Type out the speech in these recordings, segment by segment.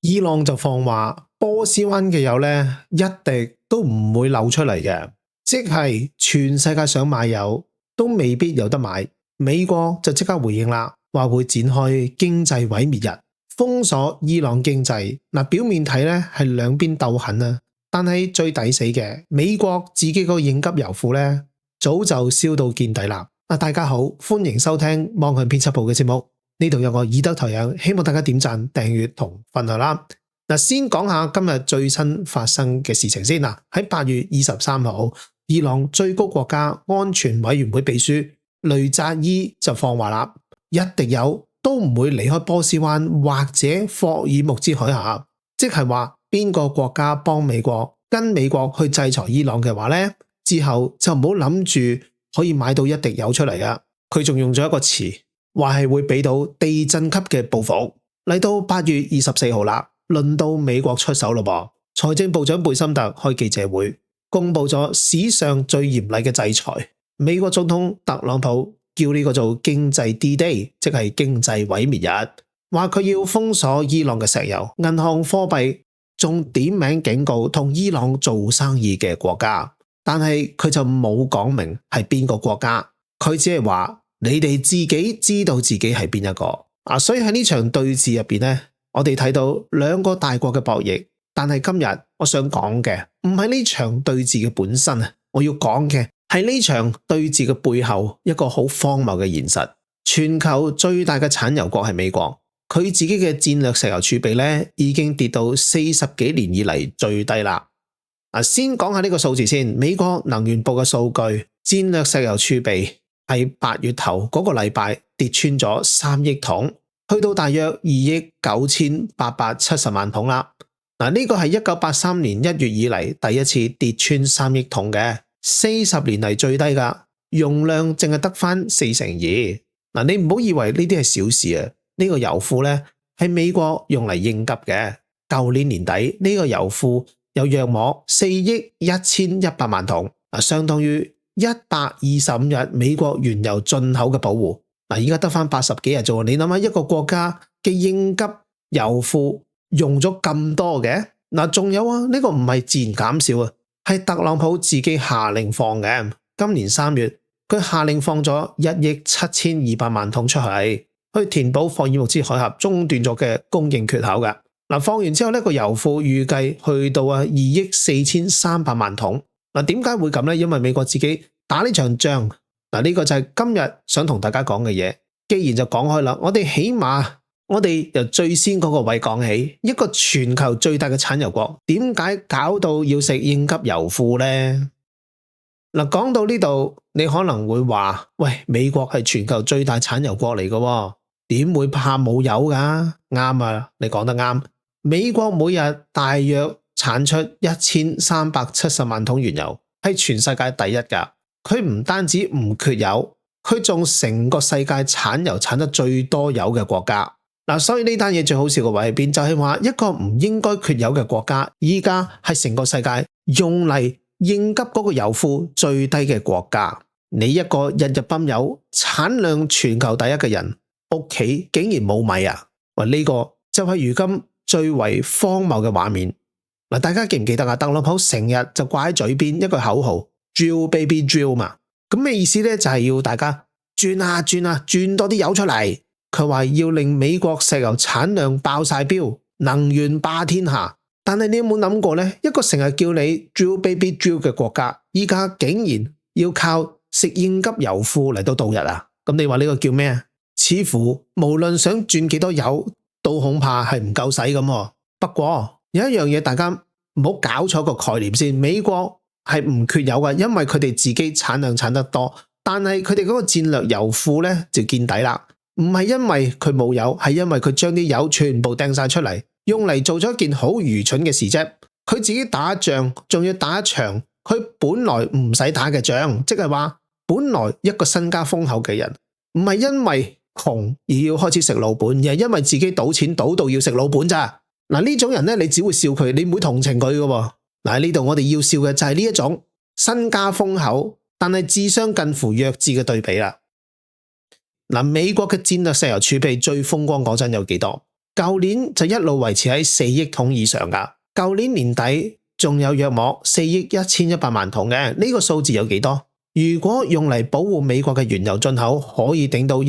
伊朗就放話波斯灣嘅油呢，一滴都唔會漏出嚟嘅，即係全世界想買油都未必有得買。美國就即刻回應啦，話會展開經濟毀滅日，封鎖伊朗經濟。表面睇呢係兩邊鬥狠啊，但係最抵死嘅，美國自己個應急油庫呢，早就燒到見底啦。大家好，歡迎收聽網向編輯部嘅節目，呢度有我以德台樣，希望大家點讚、訂閱同分享啦。先講下今日最新發生嘅事情先啦。喺8月23號，伊朗最高國家安全委員會秘書雷扎伊就放話啦，一滴油都唔會離開波斯灣或者霍爾木茲海峽，即係話邊個國家幫美國跟美國去制裁伊朗嘅話呢，之後就唔好諗住可以買到一滴油出嚟啊！佢仲用咗一個詞，話係會俾到地震級嘅報復。嚟到8月24號啦，輪到美國出手咯噃。財政部長貝森特開記者會，公布咗史上最嚴厲嘅制裁。美國總統特朗普叫呢個做經濟 D-Day， 即係經濟毀滅日，話佢要封鎖伊朗嘅石油、銀行、貨幣，仲點名警告同伊朗做生意嘅國家。但係佢就冇講明係邊個國家，佢只係話你哋自己知道自己係邊一個。所以喺呢場對峙入邊呢，我哋睇到兩個大國嘅博弈。但係今日我想講嘅唔係呢場對峙嘅本身啊，我要講嘅係呢場對峙嘅背後一個好荒謬嘅現實。全球最大嘅產油國係美國，佢自己嘅戰略石油儲備呢已經跌到40幾年以嚟最低啦。先講下呢個數字先。美國能源部嘅數據，戰略石油儲備喺8月頭嗰個禮拜跌穿咗3億桶，去到大約2億9870萬桶啦。呢個係1983年1月以嚟第一次跌穿3億桶嘅，40年嚟最低噶，容量淨係得翻2%。你唔好以為呢啲係小事啊，呢個油庫呢係美國用嚟應急嘅。舊年年底呢個油庫有約莫4億1100萬桶，相當於125日美國原油進口嘅保護。而家得翻80幾日啫，你諗下一個國家嘅應急油庫用咗咁多嘅。仲有啊，呢個唔係自然減少啊，係特朗普自己下令放嘅。今年3月佢下令放咗1億7200萬桶出去填補霍爾木茲海峽中斷咗嘅供應缺口嘅。放完之後呢個油庫預計去到2億4300萬桶。點解會咁呢？因為美國自己打呢場仗。呢個就係今日想同大家講嘅嘢。既然就講開啦，我哋起碼我哋由最先嗰個位講起。一個全球最大嘅產油國，點解搞到要食應急油庫呢？講到呢度，你可能會話：喂，美國係全球最大產油國嚟嘅，點會怕冇油噶？啱啊，你講得啱。美國每日大約產出1370萬桶原油，係全世界第一噶。佢唔單止唔缺油，佢仲成個世界產油產得最多油嘅國家。所以呢單嘢最好笑嘅位喺邊？就係話一個唔應該缺油嘅國家，依家係成個世界用嚟應急嗰個油庫最低嘅國家。你一個日日泵油、產量全球第一嘅人，屋企竟然冇米啊！呢個就係如今最為荒謬嘅畫面。大家記唔記得啊？特朗普成日就掛喺嘴邊一句口號 Drill baby drill 嘛，咁咩意思呢？就係要大家轉啊轉啊轉多啲油出嚟。佢話要令美國石油產量爆晒標，能源霸天下。但係你有冇諗過呢？一個成日叫你 drill baby drill 嘅國家，依家竟然要靠食應急油庫嚟到度日啊！咁你話呢個叫咩啊？似乎無論想轉幾多油，都恐怕係唔夠使咁。不過有一樣嘢，大家唔好搞錯個概念先。美國係唔缺油嘅，因為佢哋自己產量產得多，但係佢哋嗰個戰略油庫呢就見底啦。唔係因為佢冇油，係因為佢將啲油全部掟晒出嚟，用嚟做咗一件好愚蠢嘅事啫。佢自己打仗，仲要打一場佢本來唔使打嘅仗，即係話本來一個身家豐厚嘅人，唔係因為窮而要開始食老本，而係因為自己賭錢賭到要食老本咋。呢種人呢，你只會笑佢，你唔會同情佢㗎。喺呢度我哋要笑嘅就係呢一種身家豐厚，但係智商近乎弱智嘅對比啦。美國嘅戰略石油儲備最風光嗰陣有幾多？舊年就一路維持喺4億桶以上㗎。舊年年底仲有約莫4億1100萬桶嘅，呢個數字有幾多？如果用嚟保護美國嘅原油進口，可以頂到125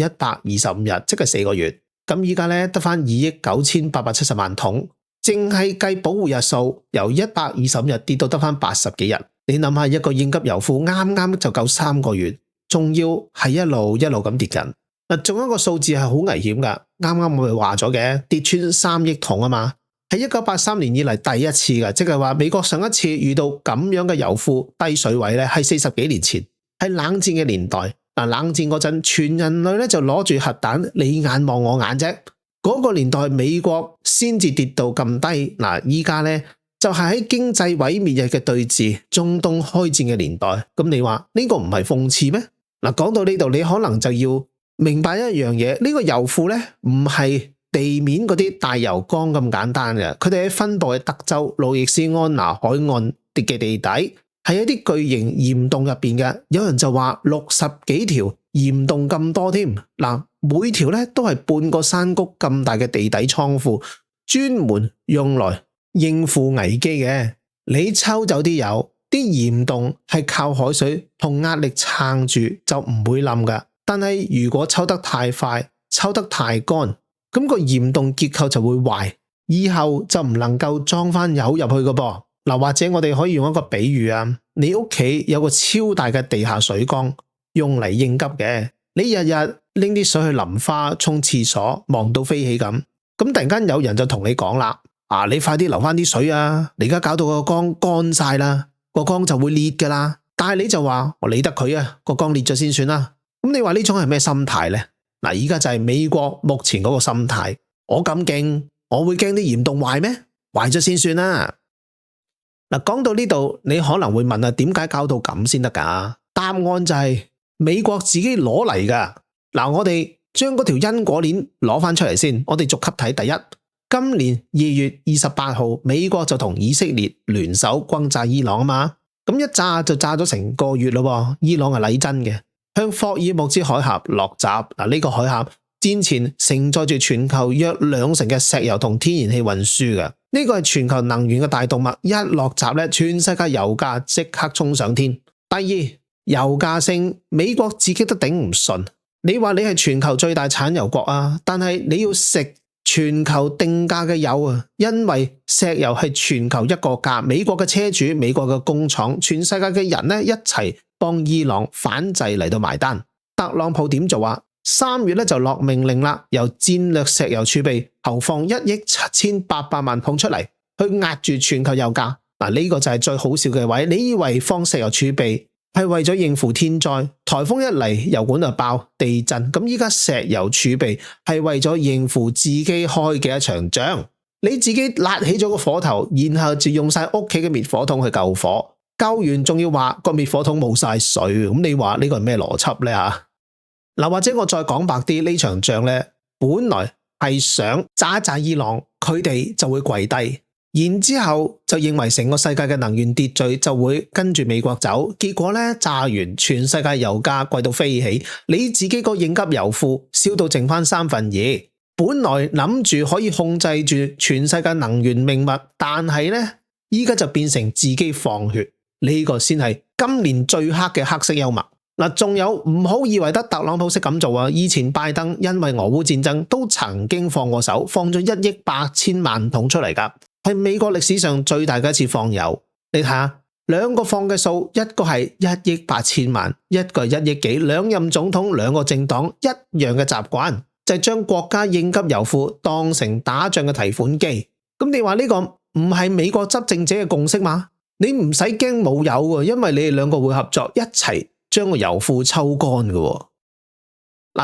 日，即係4個月。咁依家咧得返2億9870萬桶，淨係計保護日數，由125日跌到得返80幾日。你諗下，一個應急油庫啱啱就夠3個月，仲要係一路咁跌緊。嗱，仲有一個數字係好危險㗎，啱啱我哋話咗嘅，跌穿3億桶啊嘛，係1983年以嚟第一次㗎，即係話美國上一次遇到咁樣嘅油庫低水位咧，係40幾年前，係冷戰嘅年代。冷戰嗰陣，全人類咧就攞住核彈，你眼望我眼啫。嗰個年代美國先至跌到咁低。依家咧就係喺經濟毀滅日嘅對峙，中東開戰嘅年代。咁你話呢個唔係諷刺咩？講到呢度，你可能就要明白一樣嘢，呢個油庫咧唔係地面嗰啲大油缸咁簡單嘅，佢哋喺分布喺德州路易斯安那海岸嘅地底。係一啲巨型鹽洞入邊嘅，有人就話60幾條鹽洞咁多添。每條咧都係半個山谷咁大嘅地底倉庫，專門用來應付危機嘅。你抽走啲油，啲鹽洞係靠海水同壓力撐住，就唔會冧噶。但係如果抽得太快，抽得太乾，咁個鹽洞結構就會壞，以後就唔能夠裝翻油入去噶噃。或者我哋可以用一個比喻啊，你屋企有個超大嘅地下水缸用嚟應急嘅，你日日拎啲水去淋花、沖廁所，忙到飛起咁突然間有人就同你講啦，你快啲留翻啲水啊，你而家搞到個缸乾晒啦，個缸就會裂噶啦。但係你就話我理得佢啊，個缸裂咗先算啦。咁你話呢種係咩心態呢？而家就係美國目前嗰個心態，我咁勁，我會驚啲鹽洞壞咩？壞咗先算啦。講到呢度，你可能會問啊，點解搞到咁先得噶？答案就係美國自己攞嚟噶。我哋將嗰條因果鏈攞翻出嚟先，我哋逐級睇。第一，今年2月28號，美國就同以色列聯手轟炸伊朗啊嘛，咁一炸就炸咗成個月咯。伊朗係禮真嘅，向霍爾木茲海峽落閘。呢個海峽戰前承載住全球約2成嘅石油同天然氣運輸嘅。呢個係全球能源嘅大動脈，一落閘咧，全世界油價即刻衝上天。第二，油價升，美國自己都頂唔順。你話你係全球最大產油國啊，但係你要食全球定價嘅油啊，因為石油係全球一個價，美國嘅車主、美國嘅工廠、全世界嘅人咧一齊幫伊朗反制嚟到埋單。特朗普點做啊？3月咧就落命令啦，由戰略石油儲備投放1億7800萬桶出嚟，去壓住全球油價。呢個就係最好笑嘅位。你以為放石油儲備係為咗應付天災，颱風一嚟油管就爆，地震。咁依家石油儲備係為咗應付自己開嘅一場仗，你自己焫起咗個火頭，然後就用晒屋企嘅滅火筒去救火，救完仲要話個滅火筒冇晒水。咁你話呢個係咩邏輯呢？或者我再講白啲，呢場仗咧，本來係想炸一炸伊朗，佢哋就會跪低，然之後就認為成個世界嘅能源秩序就會跟住美國走。結果咧，炸完全世界油價貴到飛起，你自己個應急油庫燒到剩翻2/3。本來諗住可以控制住全世界能源命脈，但係咧，依家就變成自己放血。呢個先係今年最黑嘅黑色幽默。仲有唔好以為得特朗普識咁做啊！以前拜登因為俄烏戰爭都曾經放過手，放咗1億8千萬桶出嚟噶，係美國歷史上最大嘅一次放油。你睇下，兩個放嘅數，一個係1億8千萬，一個係1億幾，兩任總統兩個政黨一樣嘅習慣，就係將國家應急油庫當成打仗嘅提款機。咁你話呢個唔係美國執政者嘅共識嗎？你唔使驚冇油喎，因為你哋兩個會合作一齊將個油庫抽乾嘅。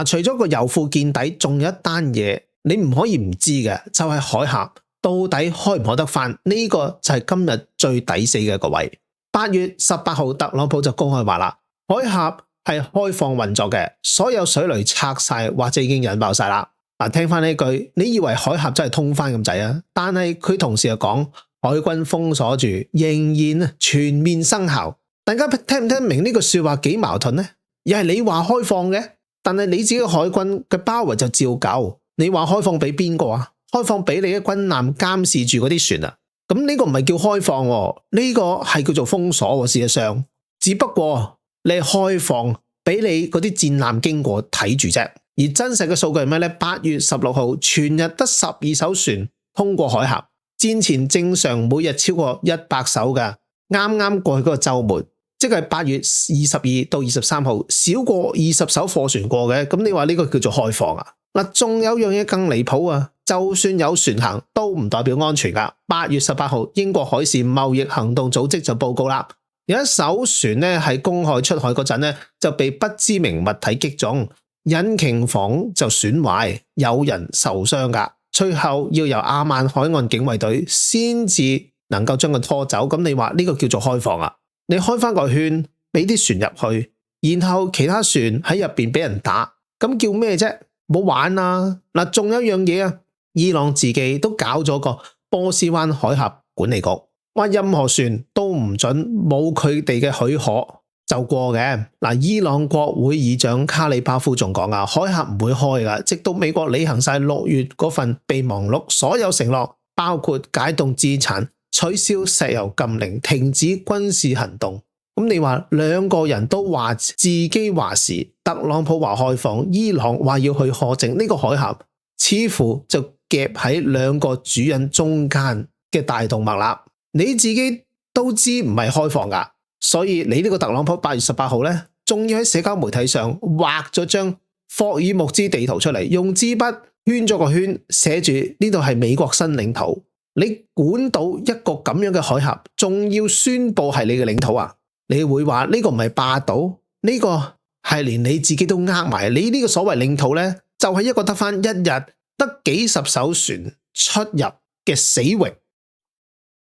除咗個油庫見底，仲有一單嘢你唔可以唔知嘅，就係海峽到底開唔開得翻？呢個就係今日最抵死嘅一個位。8月18號，特朗普就公開話啦，海峽係開放運作嘅，所有水雷拆晒或者已經引爆晒啦。聽翻呢句，你以為海峽真係通翻咁滯啊？但係佢同時又講，海軍封鎖住，仍然全面生效。大家聽唔聽明呢句說話幾矛盾呢？又係你話開放嘅，但係你自己海軍嘅 power 就照舊。你話開放俾邊個啊？開放俾你嘅軍艦監視住嗰啲船啊。咁呢個唔係叫開放喎，呢個係叫做封鎖喎。事實上，只不過你開放俾你嗰啲戰艦經過睇住啫。而真實嘅數據係咩呢？8月16號全日得12艘船通過海峽，戰前正常每日超過100艘㗎。啱啱過去嗰個週末，即係8月22到23號，少過20艘貨船過嘅。咁你話呢個叫做開放啊？嗱，仲有樣嘢更離譜啊！就算有船行，都唔代表安全㗎。8月18號，英國海事貿易行動組織就報告啦，有一艘船咧喺公海出海嗰陣咧，就被不知名物體擊中，引擎房就損壞，有人受傷㗎。最後要由阿曼海岸警衛隊先至能夠將佢拖走。咁你話呢個叫做開放啊？你開翻個圈，俾啲船入去，然後其他船喺入邊俾人打，咁叫咩啫？冇玩啊！嗱，仲有一樣嘢啊，伊朗自己都搞咗個波斯灣海峽管理局，話任何船都唔准冇佢哋嘅許可就過嘅。嗱，伊朗國會議長卡里巴夫仲講啊，海峽唔會開噶，直到美國履行晒6月嗰份備忘錄所有承諾，包括解凍資產、取消石油禁令、停止軍事行動。咁你話兩個人都話自己話事，特朗普話開放，伊朗話要去苛政，呢個海峽似乎就夾喺兩個主人中間嘅大動脈啦。你自己都知唔係開放噶，所以你呢個特朗普8月18號呢，仲要喺社交媒體上畫咗張霍爾木茲地圖出嚟，用支筆圈咗個圈，寫住呢度係美國新領土。你管到一個咁樣嘅海峽，仲要宣佈係你嘅領土啊？你會話呢個唔係霸島，呢個係連你自己都呃埋。你呢個所謂領土呢，就係一個得返一日得幾十艘船出入嘅死域。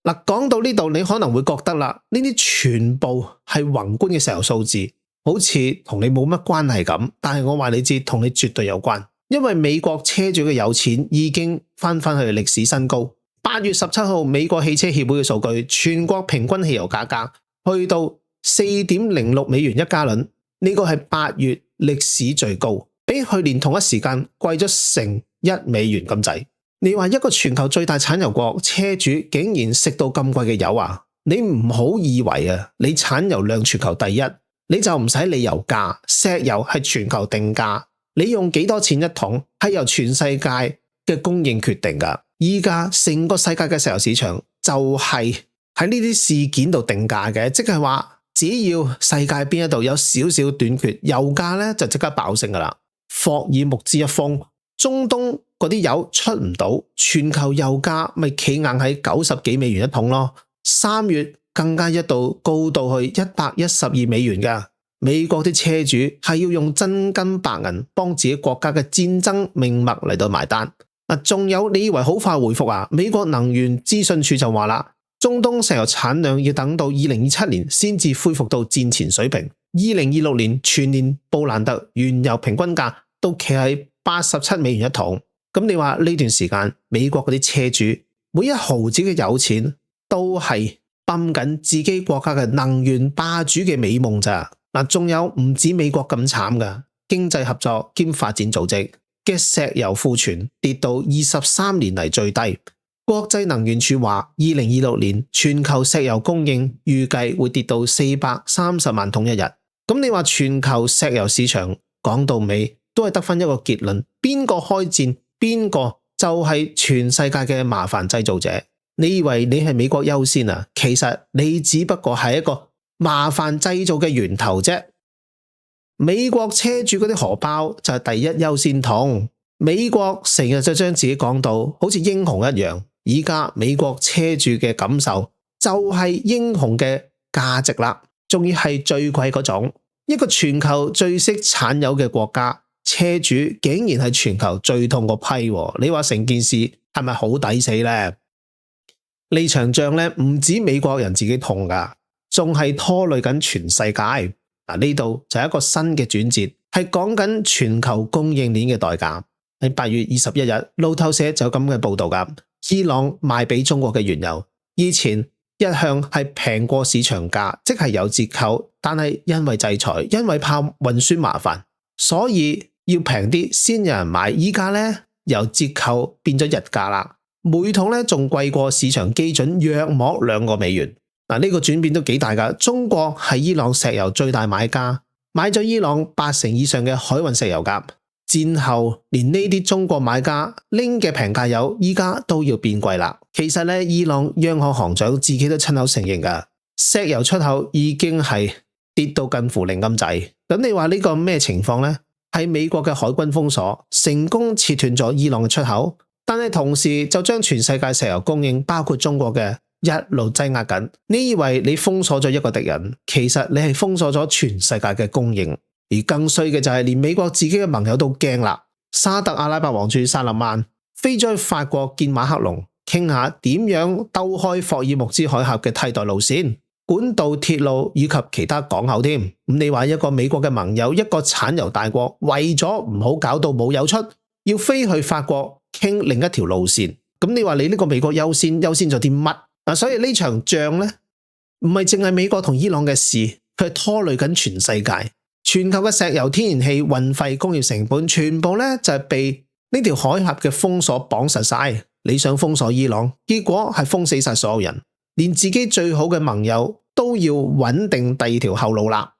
嗱，講到呢度，你可能會覺得啦，呢啲全部係宏觀嘅石油數字，好似同你冇乜關係咁。但係我話你知，同你絕對有關，因為美國車主嘅有錢已經翻去歷史新高。8月17號，美國汽車協會嘅數據，全國平均汽油價格去到4.06美元一加侖，呢個係8月歷史最高，比去年同一時間貴咗成1美元咁滯。你話一個全球最大產油國，車主竟然食到咁貴嘅油啊？你唔好以為啊，你產油量全球第一，你就唔使理油價。石油係全球定價，你用幾多錢一桶係由全世界嘅供應決定㗎。依家成個世界嘅石油市場就係喺呢啲事件度定價嘅，即係話只要世界邊一度有少少短缺，油價咧就即刻爆升噶啦。霍爾木茲一封，中東嗰啲油出唔到，全球油價咪企硬喺90幾美元一桶咯。3月更加一度高到去112美元噶。美國啲車主係要用真金白銀幫自己國家嘅戰爭命脈嚟到埋單。仲有你以為好快回復啊？美國能源資訊處就話啦，中東石油產量要等到2027年先至恢復到戰前水平。2026年全年布蘭特原油平均價都企喺87美元一桶。咁你話呢段時間美國嗰啲車主每一毫子嘅有錢都係泵緊自己國家嘅能源霸主嘅美夢咋？仲有唔止美國咁慘噶，經濟合作兼發展組織嘅石油庫存跌到23年嚟最低。國際能源署話2026年全球石油供應預計會跌到430萬桶一日。咁你話全球石油市場講到尾都係得返一個結論，邊個開戰邊個就係全世界嘅麻煩製造者。你以為你係美國優先啊？其實你只不過係一個麻煩製造嘅源頭啫。美國車主嗰啲荷包就係第一優先痛。美國成日就將自己講到好似英雄一樣，而家美國車主嘅感受就係英雄嘅價值啦，仲要係最貴嗰種。一個全球最識產油嘅國家，車主竟然係全球最痛個批。你話成件事係咪好抵死呢？呢場仗咧唔止美國人自己痛噶，仲係拖累緊全世界。呢度就係一個新嘅轉折，係講緊全球供應鏈嘅代價。喺8月21日，路透社就有咁嘅報道噶。伊朗賣俾中國嘅原油，以前一向係平過市場價，即係有折扣，但係因為制裁，因為怕運輸麻煩，所以要平啲先有人買。依家呢，由折扣變咗日價啦，每桶咧仲貴過市場基準約莫2個美元。呢個轉變都幾大㗎。中國係伊朗石油最大買家，買咗伊朗80%以上嘅海運石油㗎。戰後連呢啲中國買家拎嘅平價油依家都要變貴啦。其實咧，伊朗央行行長自己都親口承認㗎，石油出口已經係跌到近乎零咁滯。咁你話呢個咩情況呢？係美國嘅海軍封鎖成功切斷咗伊朗嘅出口，但係同時就將全世界石油供應包括中國嘅一路擠壓緊。你以為你封鎖咗一個敵人，其實你係封鎖咗全世界嘅供應。而更衰嘅就係連美國自己嘅盟友都驚啦。沙特阿拉伯王儲薩勒曼飛咗去法國見馬克龍，傾下點樣兜開霍爾木茲海峽嘅替代路線、管道、鐵路以及其他港口添。咁你話一個美國嘅盟友，一個產油大國，為咗唔好搞到冇油出，要飛去法國傾另一條路線。咁你話你呢個美國優先咗啲乜？所以呢場仗呢，唔係淨係美國同伊朗嘅事，佢係拖累緊全世界。全球嘅石油、天然氣、運費、工業成本，全部咧就係被呢條海峽嘅封鎖綁實晒。你想封鎖伊朗，結果係封死晒所有人，連自己最好嘅盟友都要穩定第二條後路啦。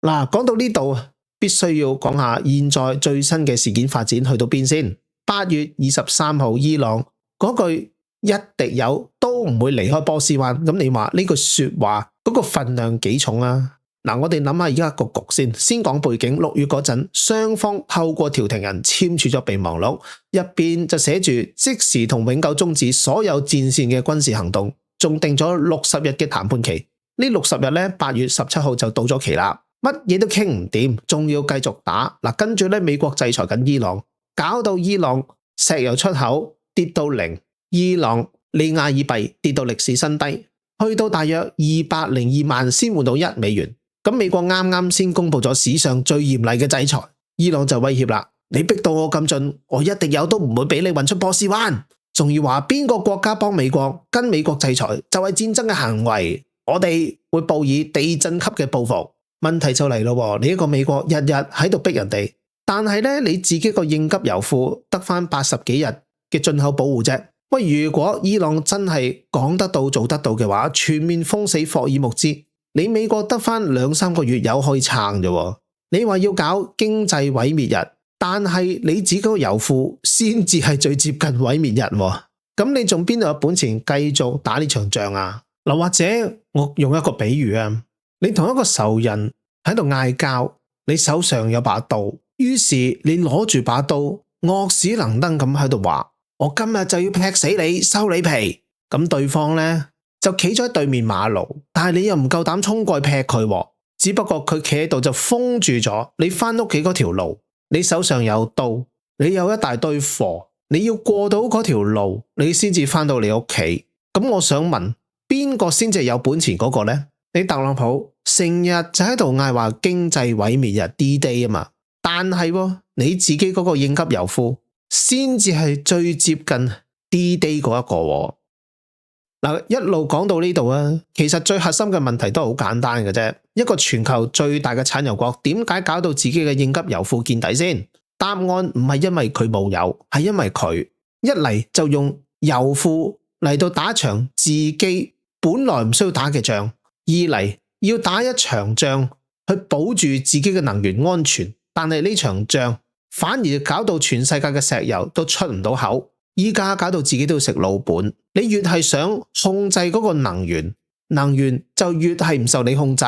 講到呢度，必須要講下現在最新嘅事件發展去到邊先。8月23號，伊朗嗰句一滴油都唔會離開波斯灣，咁你話呢句說話嗰個分量幾重啊？我哋諗下而家個局先講背景。6月嗰陣，雙方透過調停人簽署咗備忘錄，入邊就寫住即時同永久終止所有戰線嘅軍事行動，仲定咗60日嘅談判期。呢60日咧，8月17號就到咗期啦，乜嘢都傾唔掂，仲要繼續打。跟住咧，美國制裁緊伊朗，搞到伊朗石油出口跌到0，伊朗利亞爾幣跌到歷史新低，去到大約202萬先換到1美元。咁美國啱啱先公布咗史上最嚴厲嘅制裁，伊朗就威脅啦，你逼到我咁盡，我一滴油都唔會俾你運出波斯灣。仲要話邊個國家幫美國跟美國制裁就係戰爭嘅行為，我哋會報以地震級嘅報復。問題就嚟咯，你一個美國日日喺度逼人哋，但係咧你自己個應急油庫得返80幾日嘅進口保護啫。喂，如果伊朗真係講得到做得到嘅話，全面封死霍爾木茲，你美國得返2-3個月油可以撐啫。你話要搞經濟毀滅日，但係你自己個油庫先至係最接近毀滅日，咁你仲邊度有本錢繼續打呢場仗啊？或者我用一個比喻啊，你同一個仇人喺度嗌交，你手上有把刀，於是你攞住把刀，惡死能登咁喺度話，我今日就要劈死你，收你皮。咁對方呢，就企咗喺對面馬路，但係你又唔夠膽衝過去劈佢，只不過佢企喺度就封住咗你翻屋企嗰條路。你手上有刀，你有一大堆貨，你要過到嗰條路，你先至翻到你屋企。咁我想問，邊個先至有本錢嗰個呢？你特朗普成日就喺度嗌話經濟毀滅日 D-Day 啊嘛，但係你自己嗰個應急油庫先至係最接近 D-Day 嗰一個。一路講到呢度啊，其實最核心嘅問題都係好簡單嘅啫。一個全球最大嘅產油國，點解搞到自己嘅應急油庫見底先？答案唔係因為佢冇油，係因為佢一嚟就用油庫嚟到打一場自己本來唔需要打嘅仗，二嚟要打一場仗去保住自己嘅能源安全，但係呢場仗反而搞到全世界嘅石油都出唔到口。依家搞到自己都要食老本，你越係想控制嗰個能源就越係唔受你控制。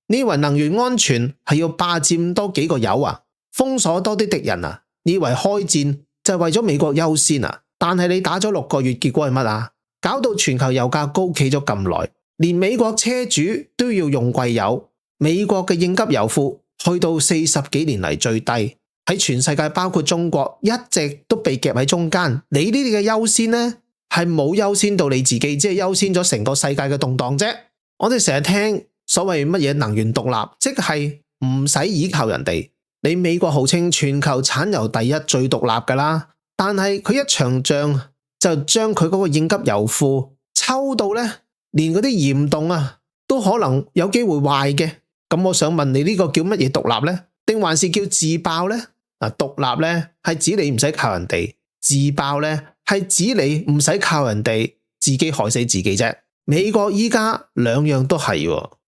你以為能源安全係要霸佔多幾個油啊？封鎖多啲敵人啊？你以為開戰就係為咗美國優先啊？但係你打咗6個月，結果係乜啊？搞到全球油價高企咗咁耐，連美國車主都要用貴油，美國嘅應急油庫去到40幾年嚟最低。喺全世界包括中國一直都被夾喺中間，你呢啲嘅優先呢係冇優先到你自己，只係優先咗成個世界嘅動盪啫。我哋成日聽所謂乜嘢能源獨立，即係唔使依靠人哋。你美國號稱全球產油第一最獨立噶啦，但係佢一場仗就將佢嗰個應急油庫抽到呢，連嗰啲鹽洞啊都可能有機會壞嘅。咁我想問你，呢個叫乜嘢獨立呢？定還是叫自爆呢？獨立呢係指你唔使靠人哋，自爆呢係指你唔使靠人哋，自己害死自己啫。美國依家兩樣都係，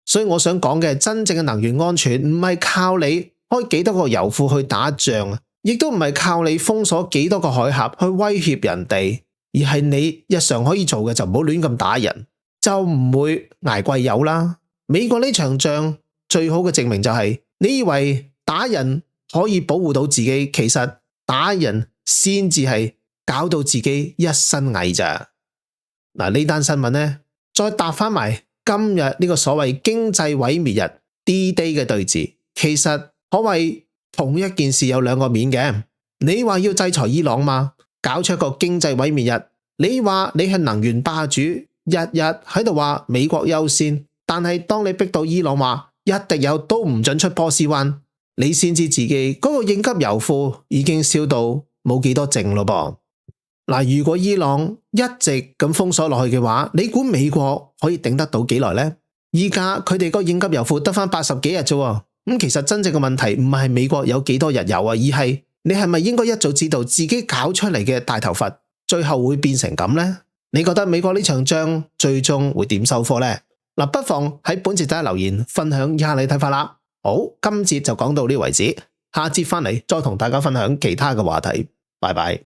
所以我想講嘅真正嘅能源安全唔係靠你開幾多個油庫去打仗，亦都唔係靠你封鎖幾多個海峽去威脅人哋，而係你日常可以做嘅就唔好亂咁打人，就唔會挨貴油啦。美國呢場仗最好嘅證明就係，你以為打人可以保護到自己，其實打人先至係搞到自己一身蟻咋。呢單新聞呢，再搭翻埋今日呢個所謂經濟毀滅日 D-Day 嘅對峙，其實可謂同一件事有兩個面嘅。你話要制裁伊朗嘛，搞出一個經濟毀滅日，你話你係能源霸主，日日喺度話美國優先，但係當你逼到伊朗話一滴油都唔准出波斯灣，你先知自己嗰個應急油庫已經燒到冇幾多剩咯噃。如果伊朗一直咁封鎖落去嘅話，你估美國可以頂得到幾耐呢？依家佢哋個應急油庫得翻80幾日啫，咁其實真正嘅問題唔係美國有幾多日油啊，而係你係咪應該一早知道自己搞出嚟嘅大頭佛最後會變成咁呢？你覺得美國呢場仗最終會點收科呢？不妨喺本節底下留言分享一下你睇法啦。好，今節就講到呢為止，下節翻嚟再同大家分享其他嘅話題。拜拜。